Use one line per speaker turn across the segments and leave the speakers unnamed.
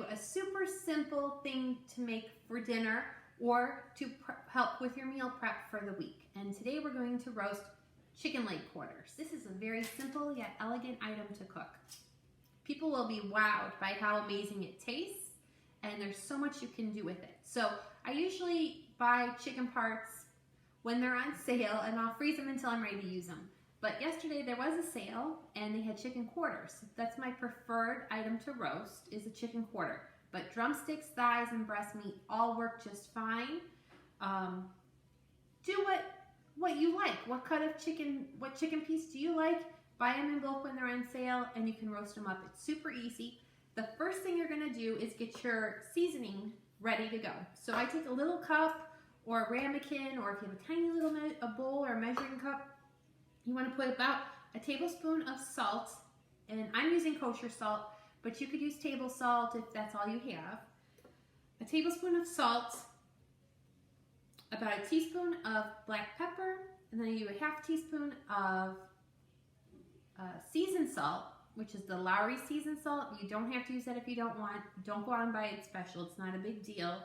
you a super simple thing to make for dinner or to help with your meal prep for the week. And today we're going to roast chicken leg quarters. This is a very simple yet elegant item to cook. People will be wowed by how amazing it tastes, and there's so much you can do with it. So I usually buy chicken parts when they're on sale, and I'll freeze them until I'm ready to use them. But yesterday there was a sale and they had chicken quarters. That's my preferred item to roast, is a chicken quarter. But drumsticks, thighs, and breast meat all work just fine. Do what you like. What chicken piece do you like? Buy them in bulk when they're on sale and you can roast them up. It's super easy. The first thing you're gonna do is get your seasoning ready to go. So I take a little cup or a ramekin, or if you have a tiny little bowl or a measuring cup, you want to put about a tablespoon of salt, and I'm using kosher salt, but you could use table salt if that's all you have. A tablespoon of salt, about a teaspoon of black pepper, and then you do a half teaspoon of seasoned salt, which is the Lawry seasoned salt. You don't have to use that if you don't want. Don't go out and buy it special. It's not a big deal.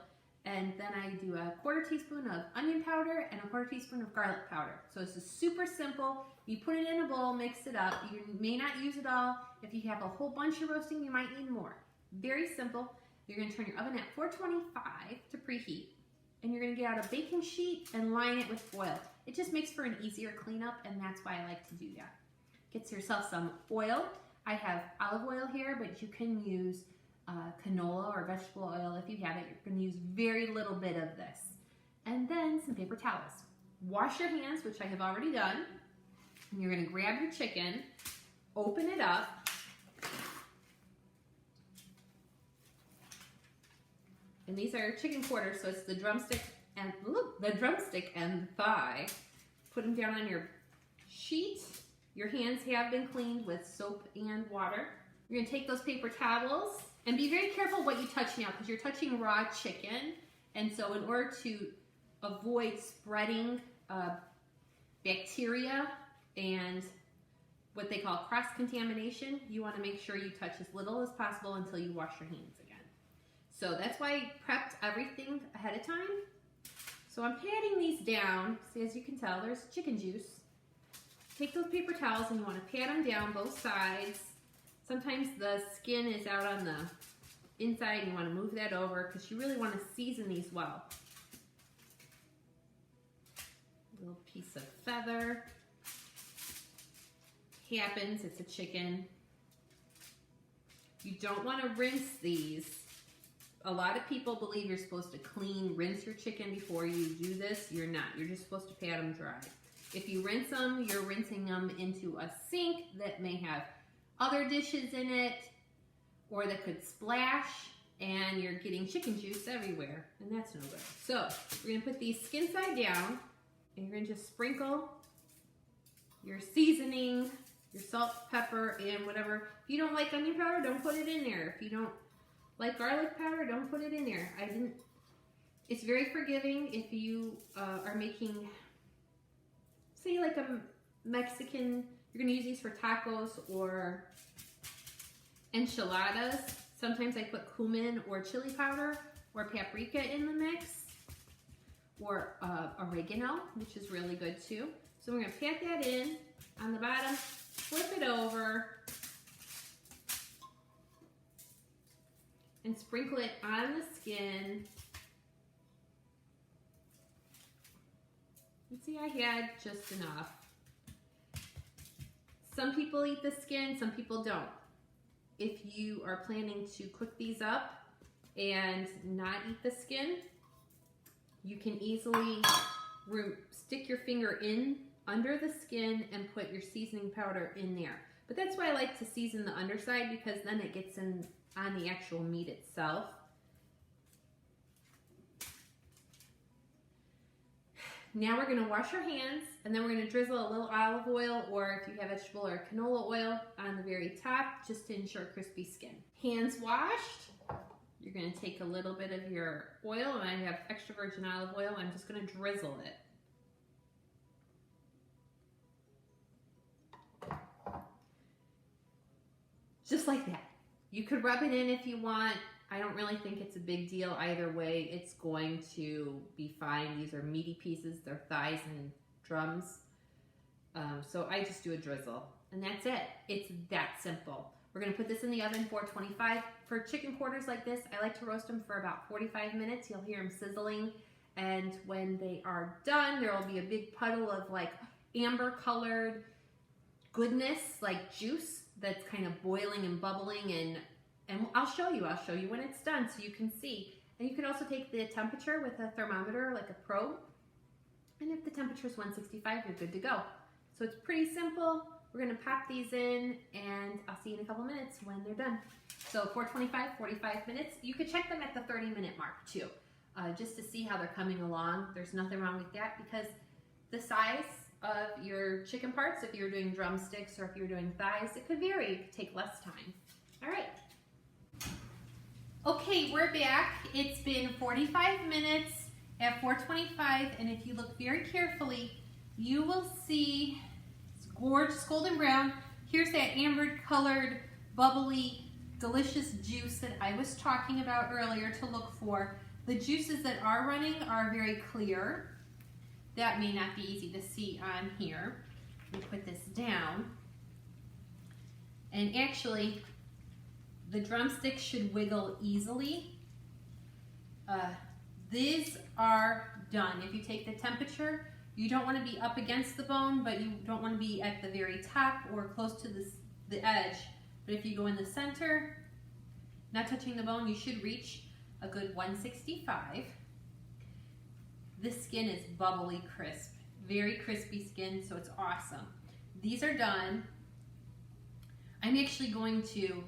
And then I do a quarter teaspoon of onion powder and a quarter teaspoon of garlic powder. So it's just super simple. You put it in a bowl, mix it up. You may not use it all. If you have a whole bunch of roasting, you might need more. Very simple. You're going to turn your oven at 425 to preheat. And you're going to get out a baking sheet and line it with foil. It just makes for an easier cleanup, and that's why I like to do that. Get yourself some oil. I have olive oil here, but you can use canola or vegetable oil if you have it. You're going to use very little bit of this. And then some paper towels. Wash your hands, which I have already done. And you're going to grab your chicken, open it up, and these are chicken quarters, so it's the drumstick and the thigh. Put them down on your sheet. Your hands have been cleaned with soap and water. You're going to take those paper towels. And be very careful what you touch now, because you're touching raw chicken. And so in order to avoid spreading bacteria and what they call cross-contamination, you want to make sure you touch as little as possible until you wash your hands again. So that's why I prepped everything ahead of time. So I'm patting these down. See, as you can tell, there's chicken juice. Take those paper towels and you want to pat them down both sides. Sometimes the skin is out on the inside and you want to move that over because you really want to season these well. A little piece of feather. Happens, it's a chicken. You don't want to rinse these. A lot of people believe you're supposed to rinse your chicken before you do this. You're not. You're just supposed to pat them dry. If you rinse them, you're rinsing them into a sink that may have other dishes in it, or that could splash, and you're getting chicken juice everywhere, and that's no good. So we're gonna put these skin side down, and you're gonna just sprinkle your seasoning, your salt, pepper, and whatever. If you don't like onion powder, don't put it in there. If you don't like garlic powder, don't put it in there. It's very forgiving if you are making, say, like a Mexican. You're going to use these for tacos or enchiladas. Sometimes I put cumin or chili powder or paprika in the mix, or oregano, which is really good too. So we're going to pat that in on the bottom, flip it over, and sprinkle it on the skin. You see, I had just enough. Some people eat the skin, some people don't. If you are planning to cook these up and not eat the skin, you can easily stick your finger in under the skin and put your seasoning powder in there. But that's why I like to season the underside, because then it gets in on the actual meat itself. Now we're going to wash our hands, and then we're going to drizzle a little olive oil, or if you have vegetable or canola oil, on the very top, just to ensure crispy skin. Hands washed. You're going to take a little bit of your oil, and I have extra virgin olive oil. I'm just going to drizzle it. Just like that. You could rub it in if you want. I don't really think it's a big deal either way. It's going to be fine. These are meaty pieces. They're thighs and drums. So I just do a drizzle. And that's it. It's that simple. We're going to put this in the oven 425. For chicken quarters like this, I like to roast them for about 45 minutes. You'll hear them sizzling. And when they are done, there will be a big puddle of like amber colored goodness, like juice that's kind of boiling and bubbling, and I'll show you when it's done so you can see. And you can also take the temperature with a thermometer, like a probe, and if the temperature is 165, you're good to go. So it's pretty simple. We're gonna pop these in, and I'll see you in a couple minutes when they're done. So 425, 45 minutes. You could check them at the 30-minute mark too, just to see how they're coming along. There's nothing wrong with that because the size of your chicken parts, if you're doing drumsticks or if you're doing thighs, it could vary. It could take less time. All right. Okay, we're back. It's been 45 minutes at 425, and if you look very carefully, you will see it's gorgeous golden brown. Here's that amber colored, bubbly, delicious juice that I was talking about earlier to look for. The juices that are running are very clear. That may not be easy to see on here. Let me put this down. And actually, the drumsticks should wiggle easily. These are done. If you take the temperature, you don't want to be up against the bone, but you don't want to be at the very top or close to the edge. But if you go in the center, not touching the bone, you should reach a good 165. This skin is bubbly crisp, very crispy skin, so it's awesome. These are done. I'm actually going to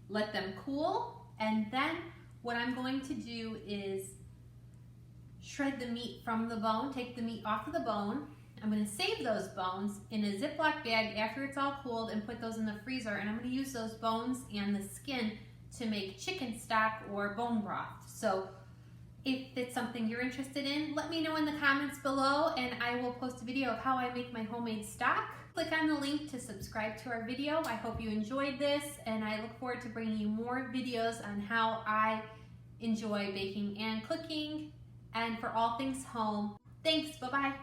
let them cool, and then what I'm going to do is shred the meat from the bone, take the meat off of the bone. I'm going to save those bones in a Ziploc bag after it's all cooled and put those in the freezer, and I'm going to use those bones and the skin to make chicken stock or bone broth. So if it's something you're interested in, let me know in the comments below, and I will post a video of how I make my homemade stock. Click on the link to subscribe to our video. I hope you enjoyed this, and I look forward to bringing you more videos on how I enjoy baking and cooking, and for all things home. Thanks, bye-bye.